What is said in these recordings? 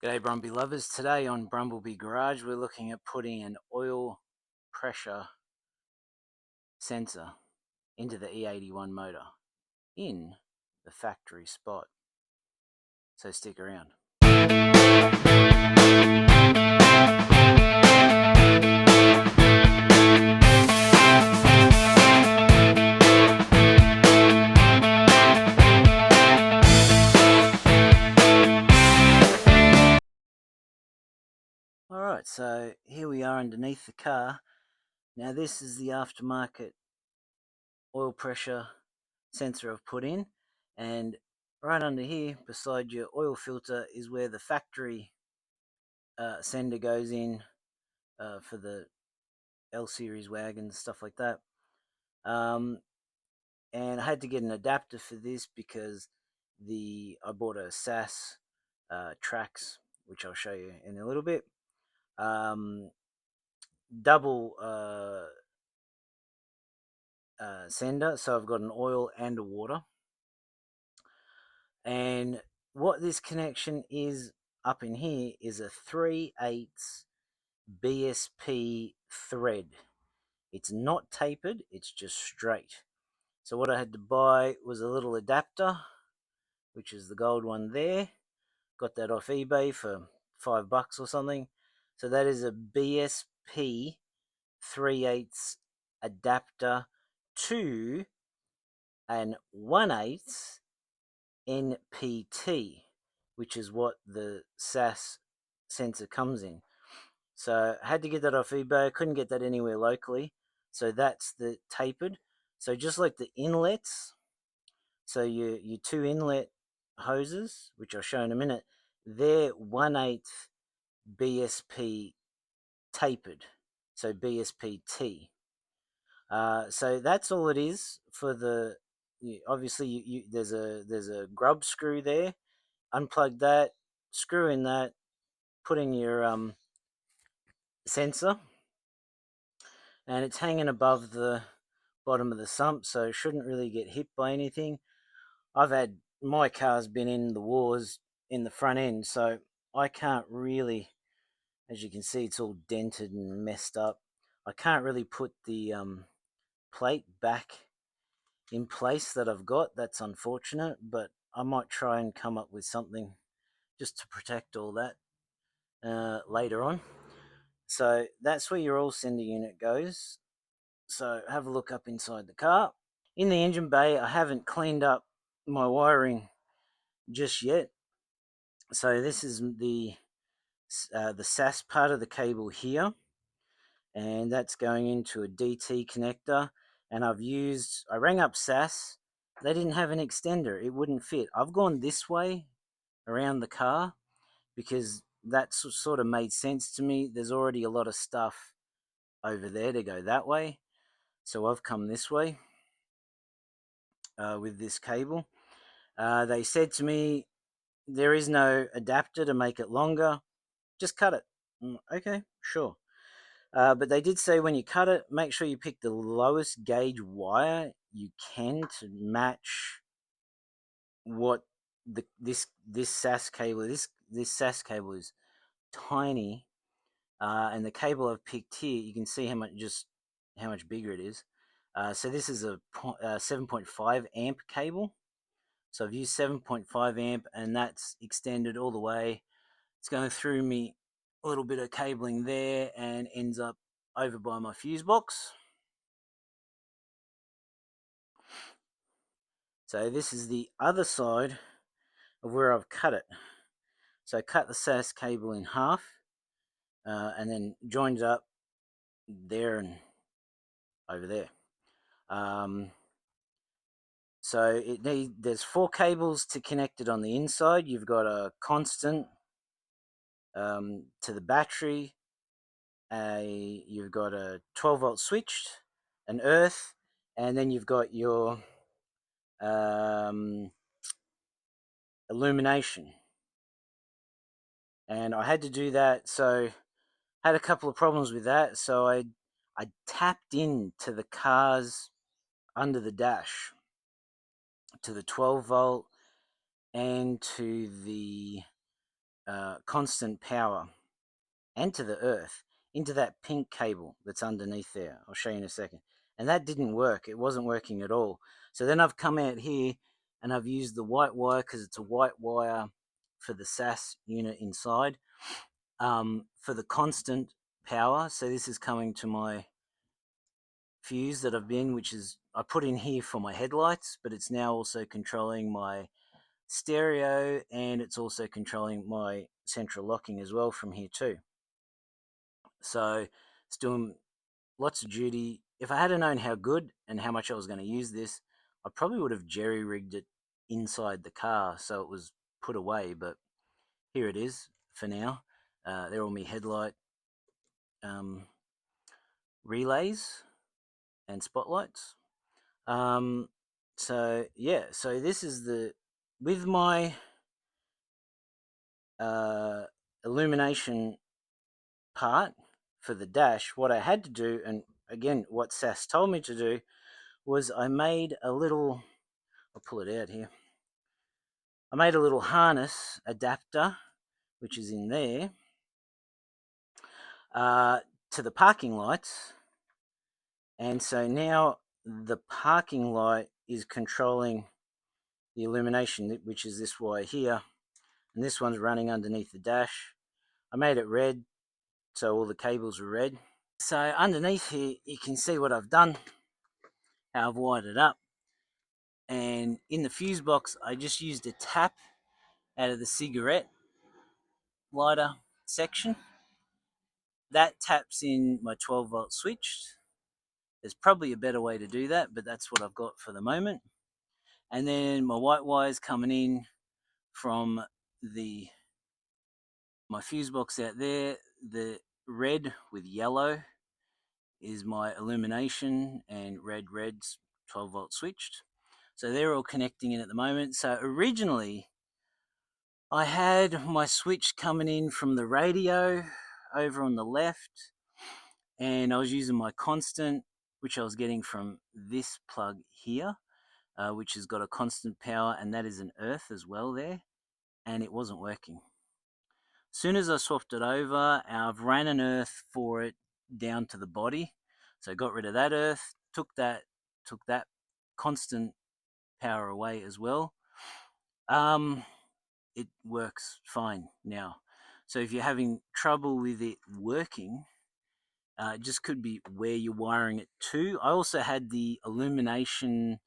G'day Brumby lovers. Today on Brumblebee Garage we're looking at putting an oil pressure sensor into the E81 motor in the factory spot. So stick around. Alright, so here we are underneath the car. Now this is the aftermarket oil pressure sensor I've put in, and right under here beside your oil filter is where the factory sender goes in for the L series wagons, stuff like that. And I had to get an adapter for this because I bought a SAS Trax, which I'll show you in a little bit. Double sender, so I've got an oil and a water. And what this connection is up in here is a 3/8 BSP thread. It's not tapered, it's just straight. So what I had to buy was a little adapter, which is the gold one there. Got that off eBay for $5 or something. So that is a BSP 3/8 adapter to an 1/8 NPT, which is what the SAS sensor comes in. So I had to get that off eBay. I couldn't get that anywhere locally. So that's the tapered. So just like the inlets, so your two inlet hoses, which I'll show in a minute, they're 1/8 BSP tapered, so BSPT. So that's all it is for the. Obviously, there's a grub screw there. Unplug that, screw in that, put in your sensor, and it's hanging above the bottom of the sump, so it shouldn't really get hit by anything. My car's been in the wars in the front end, so I can't really, as you can see, it's all dented and messed up. I can't really put the plate back in place that I've got. That's unfortunate, but I might try and come up with something just to protect all that later on. So that's where your oil sender unit goes. So have a look up inside the car. In the engine bay, I haven't cleaned up my wiring just yet. So this is the SAS part of the cable here, and that's going into a DT connector. And I rang up SAS. They didn't have an extender. It wouldn't fit. I've gone this way around the car because that sort of made sense to me. There's already a lot of stuff over there to go that way. So I've come this way with this cable. They said to me, there is no adapter to make it longer. Just cut it. Okay, sure. But they did say when you cut it, make sure you pick the lowest gauge wire you can to match what this SAS cable. This SAS cable is tiny, and the cable I've picked here, you can see how much bigger it is. So this is a 7.5 amp cable. So I've used 7.5 amp, and that's extended all the way. It's going through me a little bit of cabling there and ends up over by my fuse box. So this is the other side of where I've cut it. So I cut the SAS cable in half and then joined it up there and over there. So there's 4 cables to connect it on the inside. You've got a constant to the battery. You've got a 12-volt switch, an earth, and then you've got your illumination. And I had to do that, so I had a couple of problems with that. So I tapped into the cars under the dash to the 12-volt and to the constant power and to the earth into that pink cable that's underneath there. I'll show you in a second. And that didn't work. It wasn't working at all. So then I've come out here and I've used the white wire because it's a white wire for the SAS unit inside for the constant power. So this is coming to my fuse that I've been, which is I put in here for my headlights, but it's now also controlling my stereo and it's also controlling my central locking as well from here too. So it's doing lots of duty. If I had known how good and how much I was going to use this, I probably would have jerry-rigged it inside the car so it was put away, but here it is for now. They're all my headlight relays and spotlights. So yeah, so this is with my illumination part for the dash. What I had to do, and again what SAS told me to do, was I made a little, I'll pull it out here, I made a little harness adapter which is in there to the parking lights, and so now the parking light is controlling the illumination, which is this wire here, and this one's running underneath the dash. I made it red so all the cables are red. So underneath here you can see what I've done, how I've wired it up, and in the fuse box I just used a tap out of the cigarette lighter section. That taps in my 12-volt switch. There's probably a better way to do that, but that's what I've got for the moment. And then my white wires coming in from my fuse box out there. The red with yellow is my illumination, and red's 12-volt switched. So they're all connecting in at the moment. So originally I had my switch coming in from the radio over on the left, and I was using my constant, which I was getting from this plug here, which has got a constant power, and that is an earth as well there, and it wasn't working. As soon as I swapped it over, I've ran an earth for it down to the body, so I got rid of that earth, took that constant power away as well. It works fine now. So if you're having trouble with it working, it just could be where you're wiring it to. I also had the illumination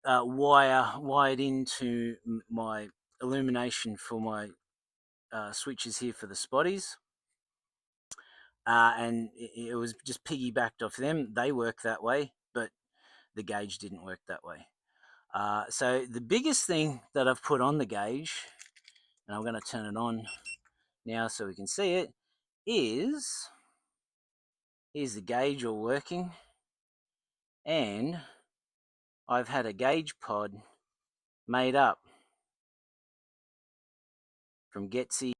wire wired into my illumination for my switches here for the spotties, and it was just piggybacked off them. They work that way, but the gauge didn't work that way. So the biggest thing that I've put on the gauge, and I'm going to turn it on now so we can see it, is here's the gauge all working, and I've had a gauge pod made up from Geci.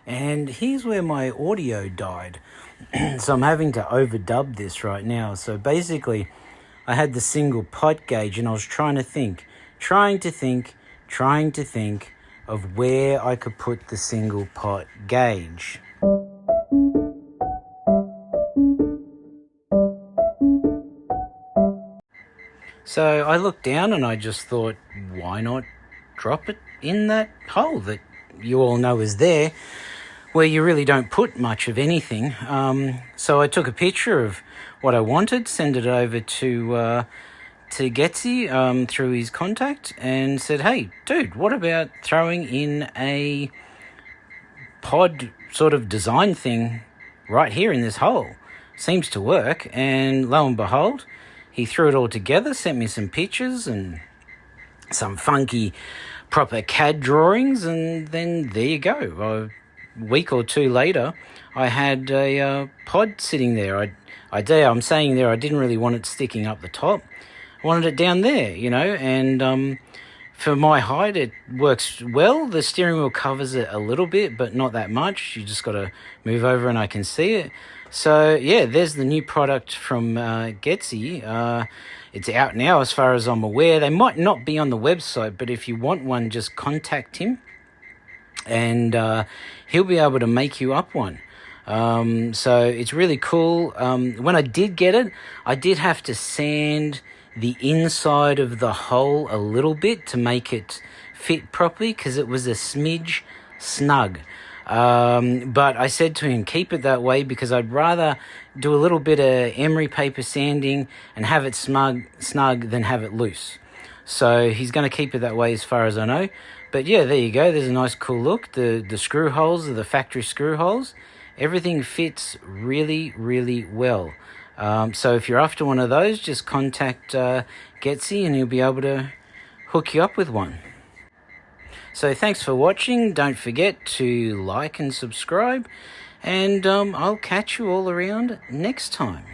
And here's where my audio died. So I'm having to overdub this right now. So basically, I had the single pot gauge and I was trying to think of where I could put the single pot gauge. So I looked down and I just thought, why not drop it in that hole that you all know is there, where you really don't put much of anything. So I took a picture of what I wanted, sent it over to Geci through his contact, and said, hey, dude, what about throwing in a pod sort of design thing right here in this hole? Seems to work. And lo and behold, he threw it all together, sent me some pictures and some funky proper CAD drawings, and then there you go. A week or two later, I had a pod sitting there. I'm saying there I didn't really want it sticking up the top. I wanted it down there, and for my height, it works well. The steering wheel covers it a little bit, but not that much. You just got to move over and I can see it. So, yeah, there's the new product from Geci. It's out now as far as I'm aware. They might not be on the website, but if you want one, just contact him. and he'll be able to make you up one. So it's really cool. When I did get it, I did have to sand the inside of the hole a little bit to make it fit properly because it was a smidge snug. But I said to him, keep it that way because I'd rather do a little bit of emery paper sanding and have it snug than have it loose. So he's going to keep it that way as far as I know. But yeah, there you go. There's a nice cool look. The screw holes are the factory screw holes. Everything fits really, really well. So if you're after one of those, just contact Geci and he'll be able to hook you up with one. So thanks for watching. Don't forget to like and subscribe. And I'll catch you all around next time.